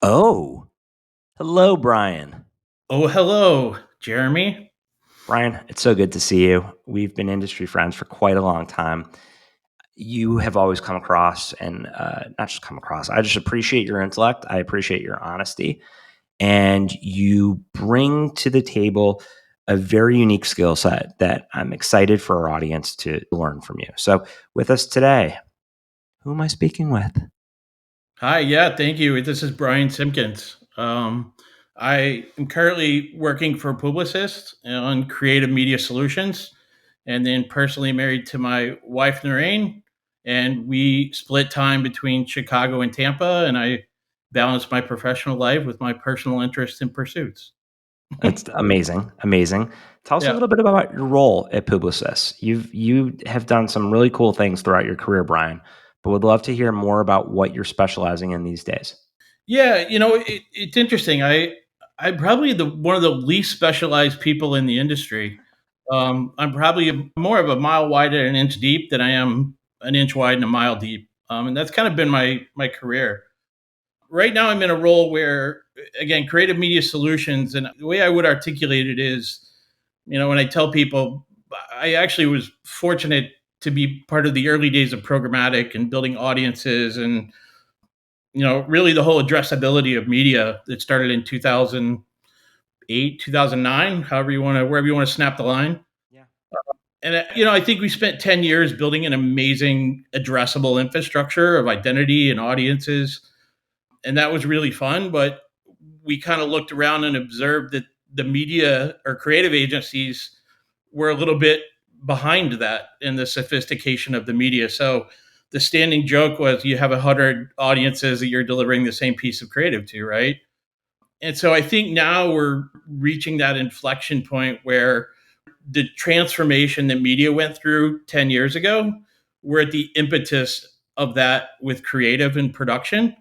Oh, hello, Bryan. Oh, hello, Jeremy. Bryan, it's so good to see you. We've been industry friends for quite a long time. You have always come across, and not just come across, I just appreciate your intellect. I appreciate your honesty. And you bring to the table a very unique skill set that I'm excited for our audience to learn from you. So, with us today, who am I speaking with? Hi, yeah, thank you. This is Bryan Simkins. I am currently working for Publicis on creative media solutions, and then personally married to my wife, Noreen, and we split time between Chicago and Tampa, and I balance my professional life with my personal interests and pursuits. That's amazing, amazing. Tell us a Yeah. little bit about your role at Publicis. You have done some really cool things throughout your career, Bryan, but would love to hear more about what you're specializing in these days. Yeah, it's interesting. I'm probably the one of the least specialized people in the industry. I'm probably more of a mile wide and an inch deep than I am an inch wide and a mile deep, and that's kind of been my career. Right now, I'm in a role where, again, creative media solutions, and the way I would articulate it is, when I tell people, I actually was fortunate to be part of the early days of programmatic and building audiences and really the whole addressability of media that started in 2008, 2009, wherever you want to snap the line. Yeah. And, I think we spent 10 years building an amazing addressable infrastructure of identity and audiences. And that was really fun. But we kind of looked around and observed that the media or creative agencies were a little bit behind that in the sophistication of the media. So the standing joke was you have 100 audiences that you're delivering the same piece of creative to, right? And so I think now we're reaching that inflection point where the transformation that media went through 10 years ago, we're at the impetus of that with creative and production.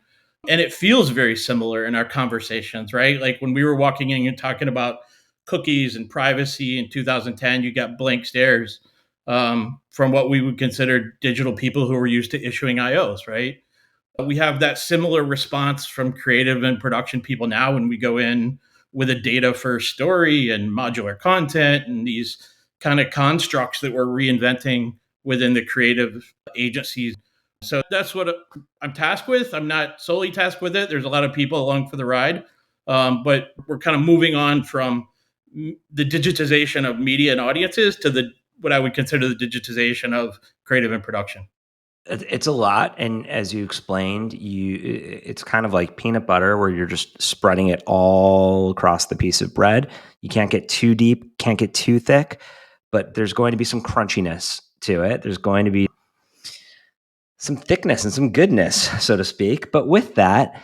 And it feels very similar in our conversations, right? Like when we were walking in and talking about cookies and privacy in 2010, you got blank stares from what we would consider digital people who were used to issuing IOs, right? We have that similar response from creative and production people now when we go in with a data first story and modular content and these kind of constructs that we're reinventing within the creative agencies. So that's what I'm tasked with. I'm not solely tasked with it. There's a lot of people along for the ride, but we're kind of moving on from the digitization of media and audiences to the what I would consider the digitization of creative and production. It's a lot, and as you explained, it's kind of like peanut butter where you're just spreading it all across the piece of bread. You can't get too deep, can't get too thick, but there's going to be some crunchiness to it. There's going to be some thickness and some goodness, so to speak. But with that,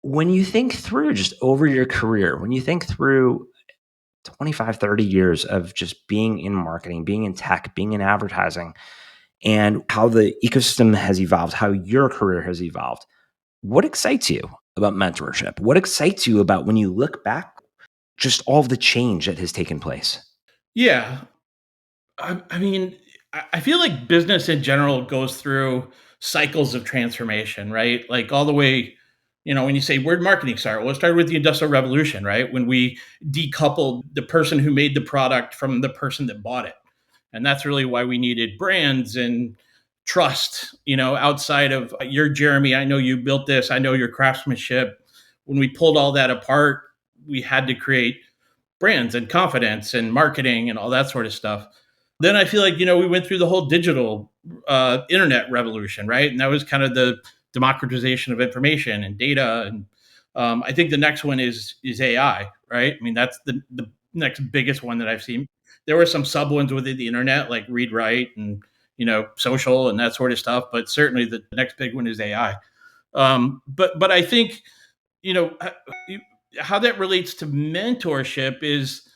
when you think through just over your career, when you think through 25, 30 years of just being in marketing, being in tech, being in advertising, and how the ecosystem has evolved, how your career has evolved, what excites you about mentorship? What excites you about when you look back, just all of the change that has taken place? Yeah, I feel like business in general goes through cycles of transformation, right? Like all the way, when you say where did marketing start? Well, it started with the Industrial Revolution, right? When we decoupled the person who made the product from the person that bought it. And that's really why we needed brands and trust, outside of you're Jeremy, I know you built this, I know your craftsmanship. When we pulled all that apart, we had to create brands and confidence and marketing and all that sort of stuff. Then I feel like we went through the whole digital internet revolution, right? And that was kind of the democratization of information and data. And I think the next one is AI, right? I mean, that's the next biggest one that I've seen. There were some sub ones within the internet, like read write and social and that sort of stuff. But certainly the next big one is AI. But I think you know how that relates to mentorship is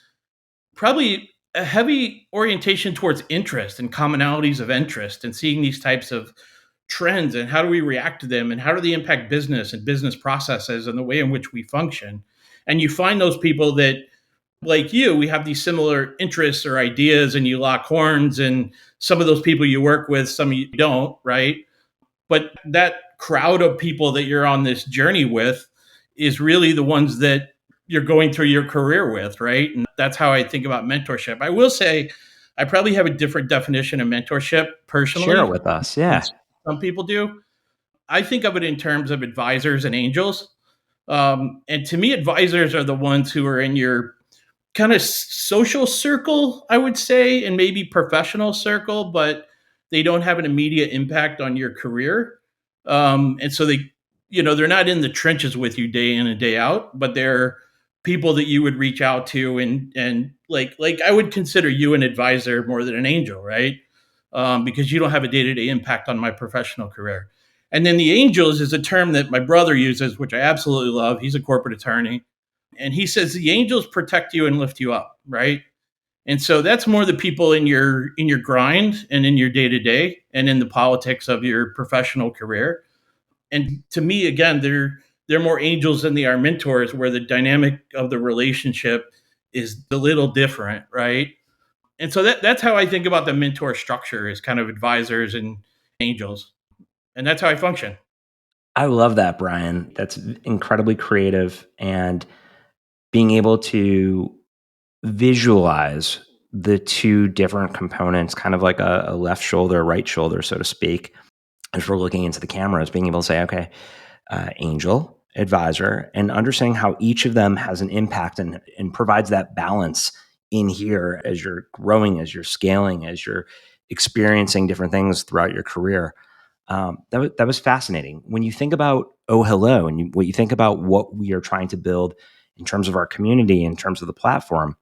probably a heavy orientation towards interest and commonalities of interest and seeing these types of trends and how do we react to them and how do they impact business and business processes and the way in which we function. And you find those people that, like you, we have these similar interests or ideas and you lock horns, and some of those people you work with, some you don't, right? But that crowd of people that you're on this journey with, is really the ones that you're going through your career with, right? And that's how I think about mentorship. I will say I probably have a different definition of mentorship Share it personally with us. than Yeah. some people do. I think of it in terms of advisors and angels. And to me, advisors are the ones who are in your kind of social circle, I would say, and maybe professional circle, but they don't have an immediate impact on your career. And so they're not in the trenches with you day in and day out, but they're people that you would reach out to, and like I would consider you an advisor more than an angel, right? Because you don't have a day to day impact on my professional career. And then the angels is a term that my brother uses, which I absolutely love. He's a corporate attorney, and he says the angels protect you and lift you up, right? And so that's more the people in your grind and in your day to day and in the politics of your professional career. And to me, again, they're more angels than they are mentors, where the dynamic of the relationship is a little different, right? And so that's how I think about the mentor structure, is kind of advisors and angels, and that's how I function. I love that, Brian. That's incredibly creative, and being able to visualize the two different components, kind of like a left shoulder, right shoulder, so to speak, as we're looking into the cameras, being able to say, okay, angel, advisor, and understanding how each of them has an impact and provides that balance in here as you're growing, as you're scaling, as you're experiencing different things throughout your career. That was fascinating. When you think about OhHello and what you think about what we are trying to build in terms of our community, in terms of the platform,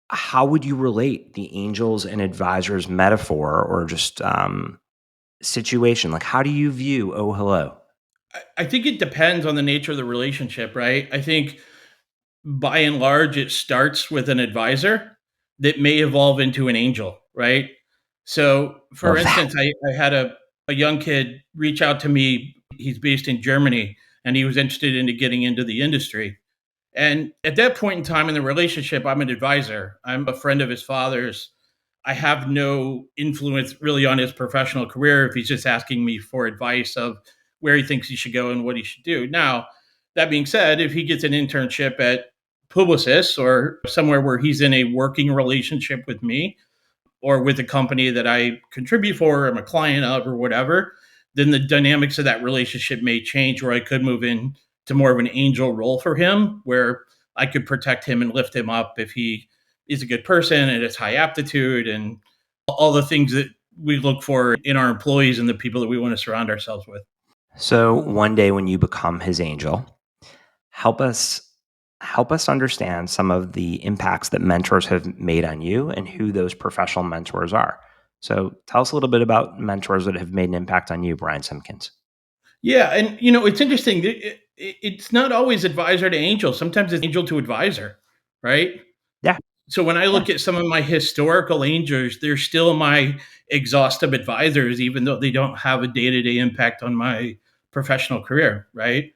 how would you relate the angels and advisors metaphor or just situation? Like, how do you view OhHello? I think it depends on the nature of the relationship, right? I think by and large, it starts with an advisor that may evolve into an angel, right? So, for Love that. instance, I had a young kid reach out to me. He's based in Germany, and he was interested into getting into the industry. And at that point in time in the relationship, I'm an advisor. I'm a friend of his father's. I have no influence really on his professional career if he's just asking me for advice of where he thinks he should go and what he should do. Now, that being said, if he gets an internship at Publicis or somewhere where he's in a working relationship with me or with a company that I contribute for, or I'm a client of, or whatever, then the dynamics of that relationship may change, where I could move in to more of an angel role for him, where I could protect him and lift him up if he is a good person and has high aptitude and all the things that we look for in our employees and the people that we want to surround ourselves with. So one day when you become his angel, help us help us understand some of the impacts that mentors have made on you and who those professional mentors are. So tell us a little bit about mentors that have made an impact on you, Bryan Simkins. Yeah, and it's interesting. It's not always advisor to angel. Sometimes it's angel to advisor, right? Yeah, So when I yeah. look at some of my historical angels, they're still my exhaustive advisors, even though they don't have a day to day impact on my professional career, right?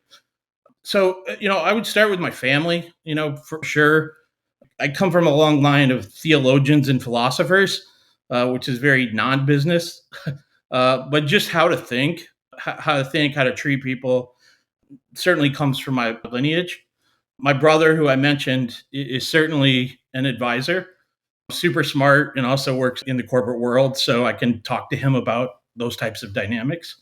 So, I would start with my family, for sure. I come from a long line of theologians and philosophers, which is very non business, but just how to treat people certainly comes from my lineage. My brother, who I mentioned, is certainly an advisor, super smart, and also works in the corporate world. So I can talk to him about those types of dynamics.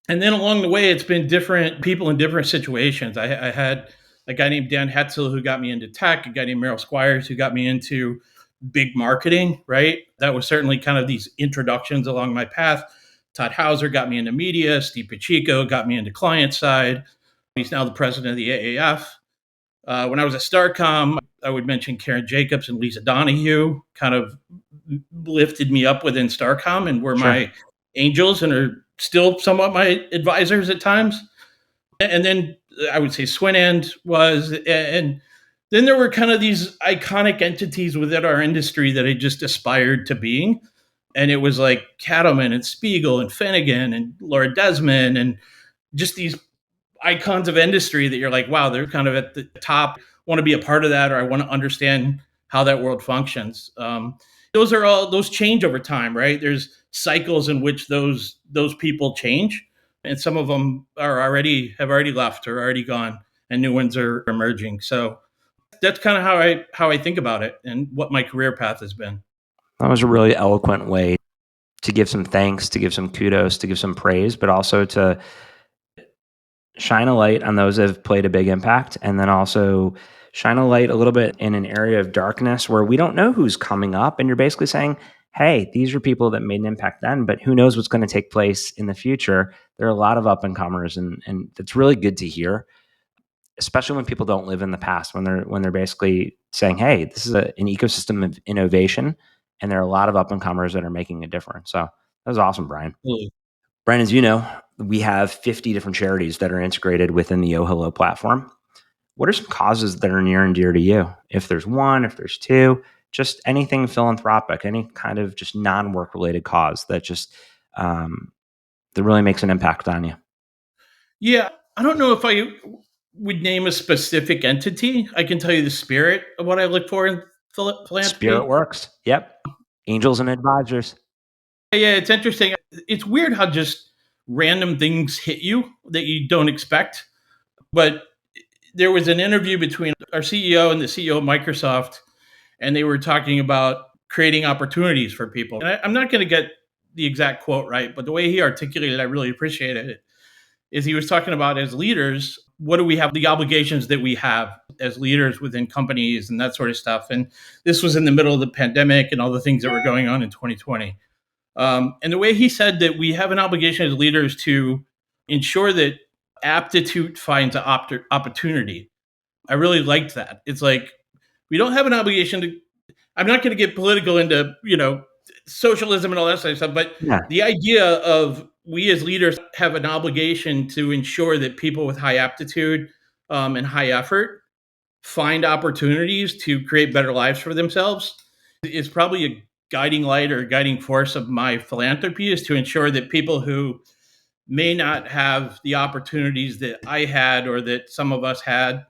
And then along the way, it's been different people in different situations. I had a guy named Dan Hetzel who got me into tech, a guy named Merrill Squires who got me into big marketing, right? That was certainly kind of these introductions along my path. Todd Hauser got me into media. Steve Pacheco got me into client side. He's now the president of the AAF. When I was at Starcom, I would mention Karen Jacobs and Lisa Donahue kind of lifted me up within Starcom and were Sure. my angels and are still somewhat my advisors at times. And then I would say Swinand was, and then there were kind of these iconic entities within our industry that I just aspired to being. And it was like Cattleman and Spiegel and Finnegan and Laura Desmond and just these icons of industry that you're like, wow, they're kind of at the top. Want to be a part of that, or I want to understand how that world functions. Those change over time, right? There's cycles in which those people change, and some of them have already left or already gone. and new ones are emerging. So that's kind of how I think about it and what my career path has been. That was a really eloquent way to give some thanks, to give some kudos, to give some praise, but also to shine a light on those that have played a big impact, and then also shine a light a little bit in an area of darkness where we don't know who's coming up. And you're basically saying, hey, these are people that made an impact then, but who knows what's going to take place in the future. There are a lot of up and comers, and it's really good to hear, especially when people don't live in the past, when they're basically saying, hey, this is an ecosystem of innovation, and there are a lot of up and comers that are making a difference. So that was awesome, Bryan. Absolutely. Bryan, as you know, we have 50 different charities that are integrated within the OhHello platform. What are some causes that are near and dear to you? If there's one, if there's two, just anything philanthropic, any kind of just non-work related cause that just that really makes an impact on you. Yeah, I don't know if I would name a specific entity. I can tell you the spirit of what I look for in Spirit philanthropy. works. Yep. Angels and advisors. Yeah, it's interesting. It's weird how just random things hit you that you don't expect. But there was an interview between our CEO and the CEO of Microsoft, and they were talking about creating opportunities for people. And I'm not going to get the exact quote right, but the way he articulated it, I really appreciated it. Is he was talking about as leaders, what do we have the obligations that we have as leaders within companies and that sort of stuff. And this was in the middle of the pandemic and all the things that were going on in 2020. And the way he said that we have an obligation as leaders to ensure that aptitude finds an opportunity. I really liked that. It's like we don't have an obligation to. I'm not going to get political into socialism and all that sort of stuff, but Yeah. the idea of we as leaders have an obligation to ensure that people with high aptitude and high effort find opportunities to create better lives for themselves is probably a guiding light or guiding force of my philanthropy, is to ensure that people who may not have the opportunities that I had or that some of us had,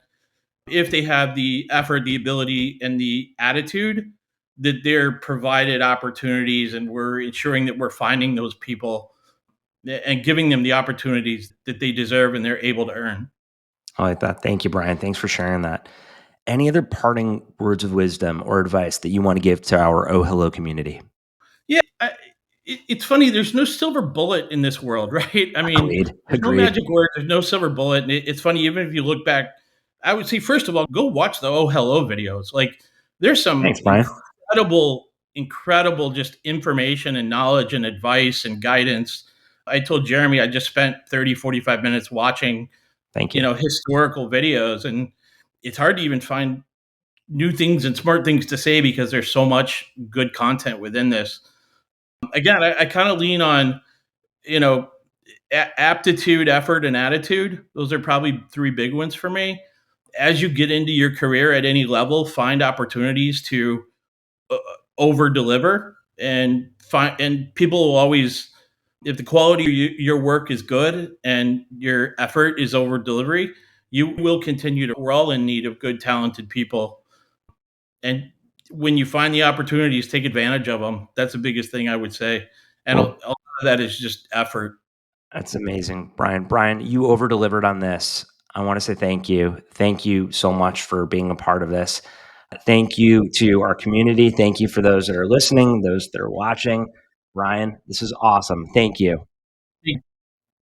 if they have the effort, the ability, and the attitude, that they're provided opportunities and we're ensuring that we're finding those people and giving them the opportunities that they deserve and they're able to earn. I like that. Thank you, Bryan. Thanks for sharing that. Any other parting words of wisdom or advice that you want to give to our OhHello community? Yeah, it's funny. There's no silver bullet in this world, right? I mean, Agreed. there's no Agreed. magic word. There's no silver bullet. And it's funny, even if you look back, I would say, first of all, go watch the Oh Hello videos. Like, there's some Thanks, Bryan. incredible just information and knowledge and advice and guidance. I told Jeremy I just spent 30, 45 minutes watching, Thank you. historical videos. And it's hard to even find new things and smart things to say because there's so much good content within this. Again, I kind of lean on, you know, aptitude, effort, and attitude. Those are probably three big ones for me. As you get into your career at any level, find opportunities to uh, over deliver and find, and people will always, if the quality of your work is good and your effort is over delivery, you will continue to, we're all in need of good, talented people. And when you find the opportunities, take advantage of them. That's the biggest thing I would say. And a lot of that is just effort. That's amazing, Bryan. Bryan, you over delivered on this. I want to say thank you. Thank you so much for being a part of this. Thank you to our community. Thank you for those that are listening, those that are watching. Bryan, this is awesome. Thank you.